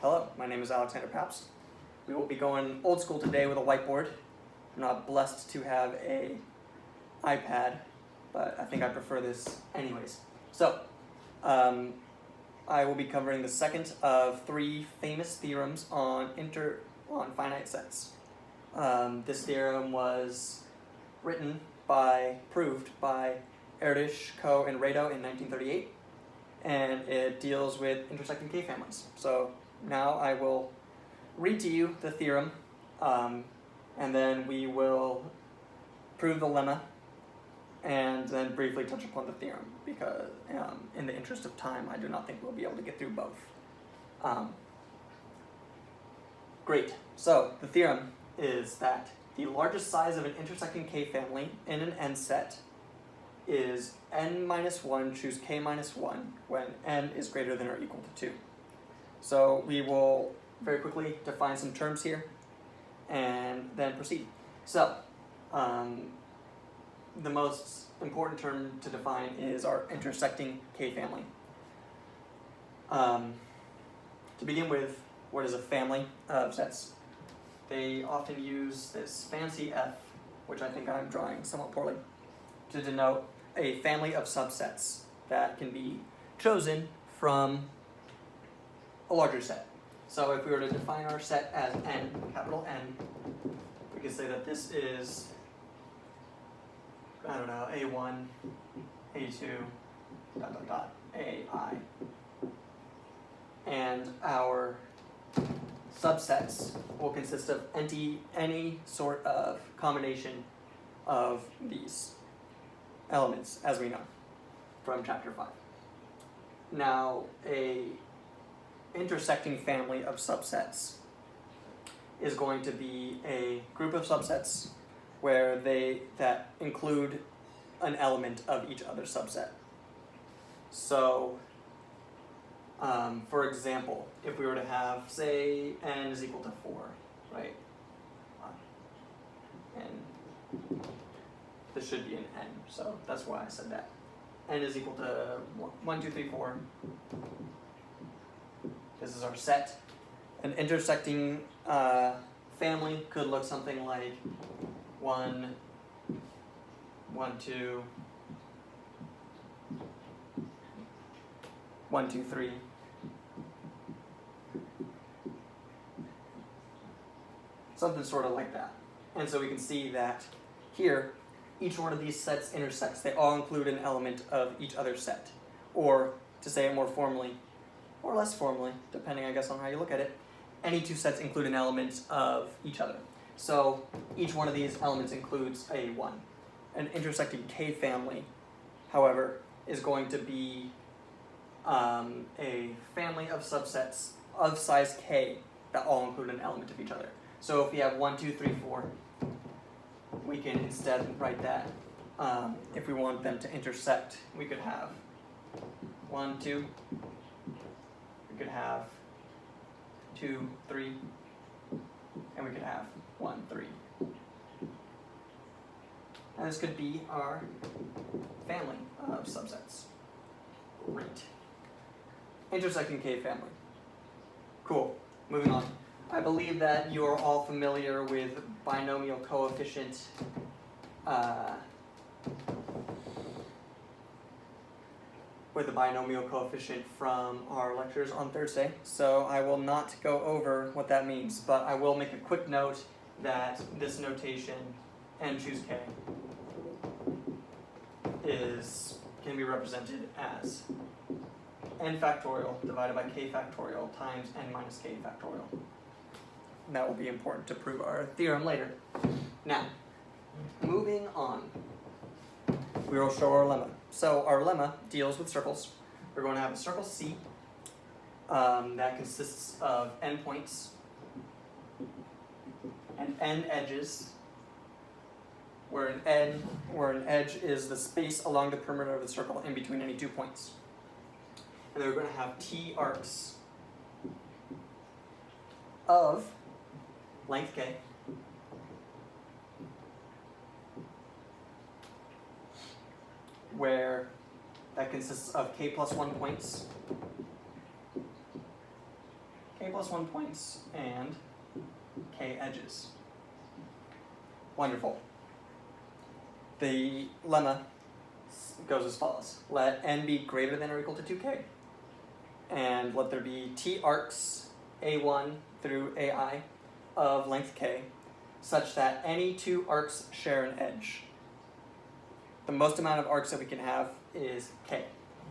Hello, my name is Alexander Paps. We will be going old school today with a whiteboard. I'm not blessed to have a iPad, but I think I prefer this anyways. So, I will be covering the second of three famous theorems on finite sets. This theorem was proved by Erdos-Ko-Rados in 1938, and it deals with intersecting K-families. So now I will read to you the theorem, and then we will prove the lemma, and then briefly touch upon the theorem, because in the interest of time, I do not think we'll be able to get through both. Great. So the theorem is that the largest size of an intersecting K-family in an n set is n-1 choose k-1 when n is greater than or equal to 2. So we will very quickly define some terms here and then proceed. So the most important term to define is our intersecting K-family. To begin with, what is a family of sets? They often use this fancy F, which I think I'm drawing somewhat poorly, to denote a family of subsets that can be chosen from a larger set. So if we were to define our set as n, capital N, we could say that this is, A1, A2, ... AI. And our subsets will consist of any sort of combination of these elements, as we know from chapter 5. Now, a intersecting family of subsets is going to be a group of subsets where that include an element of each other subset. So, for example, if we were to have, say, n is equal to 4, right? And this should be an n, so that's why I said that. N is equal to 1, 2, 3, 4. This is our set. An intersecting family could look something like 1, 1, 2, 1, 2, 3. Something sort of like that. And so we can see that here, each one of these sets intersects. They all include an element of each other set. Or, to say it more formally, or less formally, depending, I guess, on how you look at it, any two sets include an element of each other. So each one of these elements includes a 1. An intersecting K-family, however, is going to be a family of subsets of size K that all include an element of each other. So if we have 1, 2, 3, 4, we can instead write that. If we want them to intersect, we could have 1, 2. We could have 2, 3, and we could have 1, 3. And this could be our family of subsets. Great. Intersecting K-family. Cool. Moving on. I believe that you are all familiar with binomial coefficient from our lectures on Thursday, so I will not go over what that means, but I will make a quick note that this notation, n choose k, can be represented as n factorial divided by k factorial times n minus k factorial. And that will be important to prove our theorem later. Now, moving on, we will show our lemma. So our lemma deals with circles. We're going to have a circle C that consists of n points and n edges, where an edge is the space along the perimeter of the circle in between any 2 points. And then we're going to have t arcs of length k, where that consists of k plus 1 points, k plus 1 points and k edges. Wonderful. The lemma goes as follows. Let n be greater than or equal to 2k, and let there be t arcs a1 through ai of length k, such that any two arcs share an edge. The most amount of arcs that we can have is k.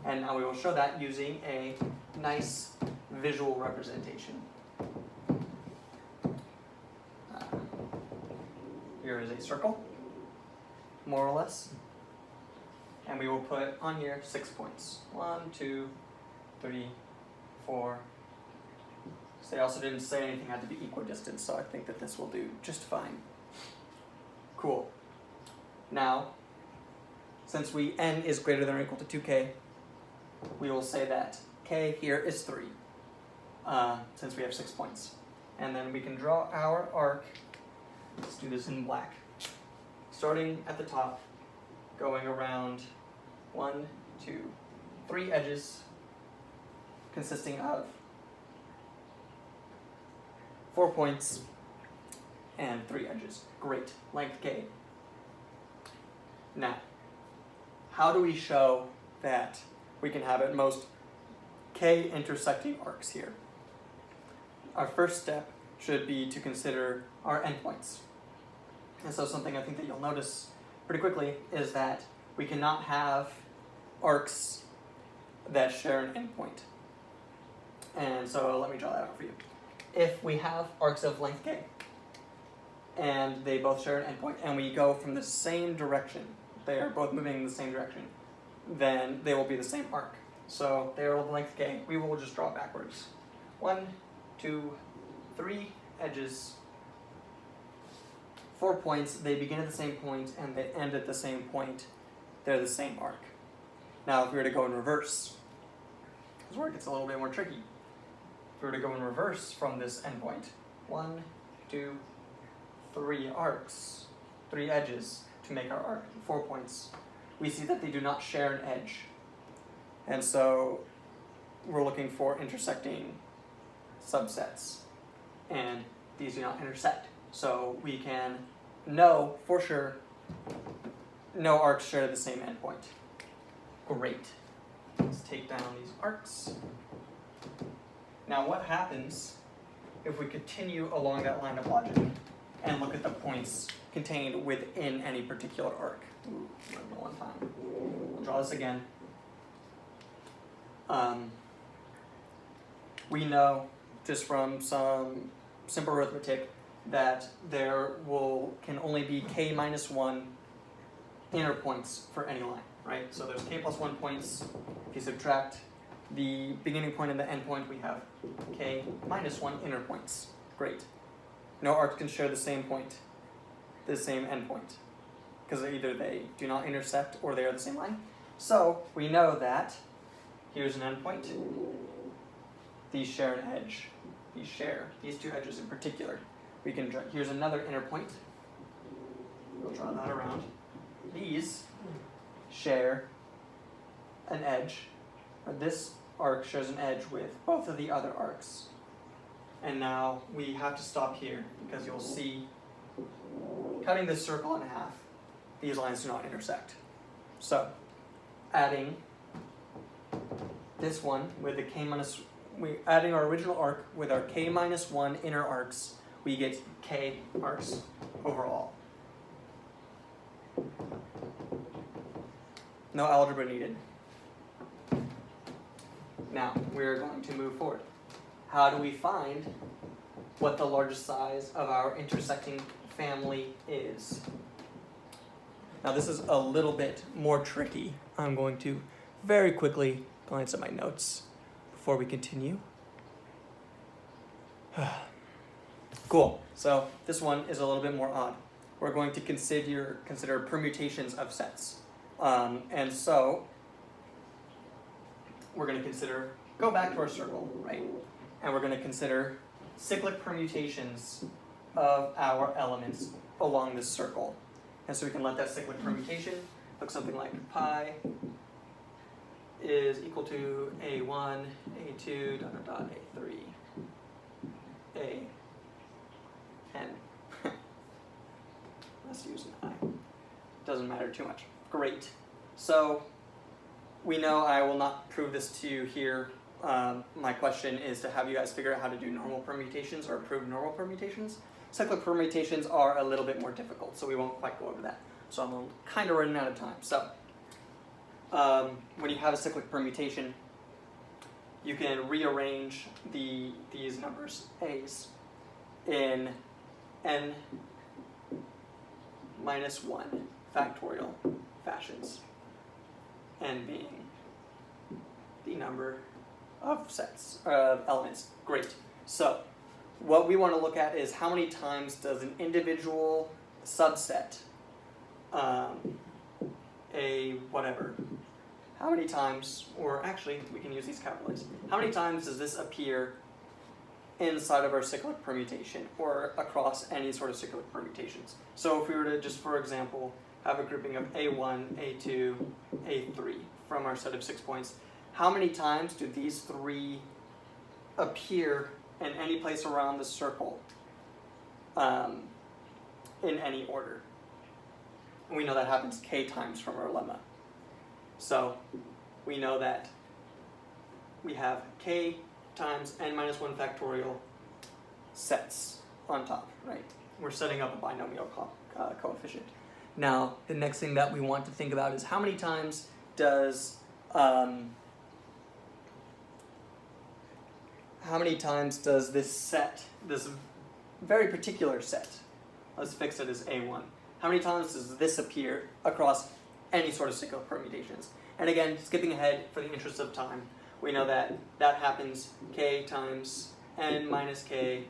And now we will show that using a nice visual representation. Here is a circle, more or less. And we will put on here 6 points. 1, 2, 3, 4. So they also didn't say anything had to be equidistant, so I think that this will do just fine. Cool. Now, since n is greater than or equal to 2k, we will say that k here is 3, since we have 6 points. And then we can draw our arc. Let's do this in black. Starting at the top, going around 1, 2, 3 edges, consisting of 4 points and 3 edges. Great, length k. Now, how do we show that we can have at most k intersecting arcs here? Our first step should be to consider our endpoints. And so something I think that you'll notice pretty quickly is that we cannot have arcs that share an endpoint. And so let me draw that out for you. If we have arcs of length k, and they both share an endpoint, and we go from the same direction, they are both moving in the same direction, then they will be the same arc. So they are of length k. We will just draw backwards. 1, 2, 3 edges, 4 points. They begin at the same point and they end at the same point. They're the same arc. Now, if we were to go in reverse, this is where it gets a little bit more tricky. If we were to go in reverse from this endpoint, 1, 2, 3 arcs, 3 edges to make our arc, 4 points, we see that they do not share an edge. And so we're looking for intersecting subsets. And these do not intersect. So we can know for sure no arcs share the same endpoint. Great. Let's take down these arcs. Now what happens if we continue along that line of logic and look at the points contained within any particular arc? Ooh, one time. We'll draw this again. We know just from some simple arithmetic that there can only be k minus 1 inner points for any line, right? So there's k plus 1 points. If you subtract the beginning point and the end point, we have k minus 1 inner points. Great. No arc can share the same point, the same end point, because either they do not intersect or they are the same line. So we know that here's an endpoint. These share an edge. These share, these two edges in particular. We can draw, here's another inner point. We'll draw that around. These share an edge. This arc shares an edge with both of the other arcs. And now we have to stop here because you'll see, cutting this circle in half, these lines do not intersect. So, adding this one with the adding our original arc with our k minus 1 inner arcs, we get k arcs overall. No algebra needed. Now, we're going to move forward. How do we find what the largest size of our intersecting family is? Now, this is a little bit more tricky. I'm going to very quickly glance at my notes before we continue. Cool. So this one is a little bit more odd. We're going to consider permutations of sets. And so we're going to go back to our circle, right? And we're going to consider cyclic permutations of our elements along this circle. And so we can let that cyclic permutation look something like pi is equal to a1, a2, a3. doesn't matter too much. Great. So we know I will not prove this to you here. My question is to have you guys figure out how to do normal permutations or prove normal permutations. Cyclic permutations are a little bit more difficult, so we won't quite go over that. So I'm kind of running out of time. So when you have a cyclic permutation, you can rearrange these numbers, a's, in n minus 1 factorial fashions, n being the number of sets, of elements. Great. So what we want to look at is how many times does an individual subset, how many times, or actually we can use these capitalized, how many times does this appear inside of our cyclic permutation or across any sort of cyclic permutations? So if we were to just, for example, have a grouping of A1, A2, A3 from our set of 6 points, how many times do these three appear in any place around the circle in any order? And we know that happens k times from our lemma. So we know that we have k times n minus 1 factorial sets on top, right? We're setting up a binomial coefficient. Now, the next thing that we want to think about is how many times does this set, this very particular set, let's fix it as A1, how many times does this appear across any sort of cyclic permutations? And again, skipping ahead for the interest of time, we know that that happens k times n minus k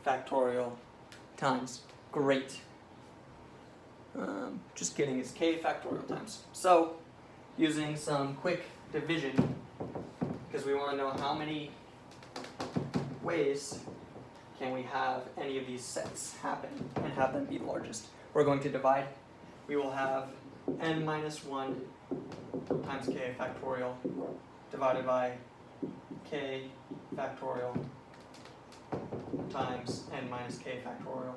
factorial times. Great. Just kidding, it's k factorial times. So, using some quick division, because we want to know how many ways can we have any of these sets happen and have them be the largest. We're going to divide. We will have n minus 1 times k factorial divided by k factorial times n minus k factorial.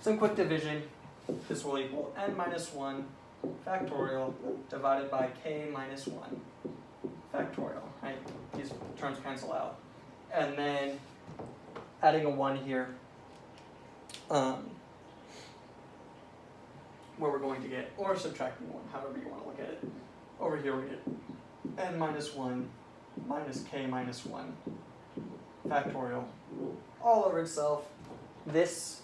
Some quick division. This will equal n minus 1 factorial divided by k minus 1 factorial, right? These terms cancel out. And then adding a 1 here, where we're going to get, or subtracting 1, however you want to look at it. Over here we get n minus 1 minus k minus 1 factorial all over itself. This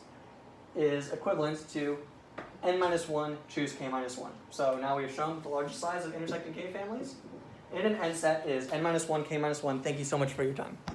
is equivalent to n minus 1 choose k minus 1. So now we've shown the largest size of intersecting k families in an n set is n minus 1 k minus 1. Thank you so much for your time.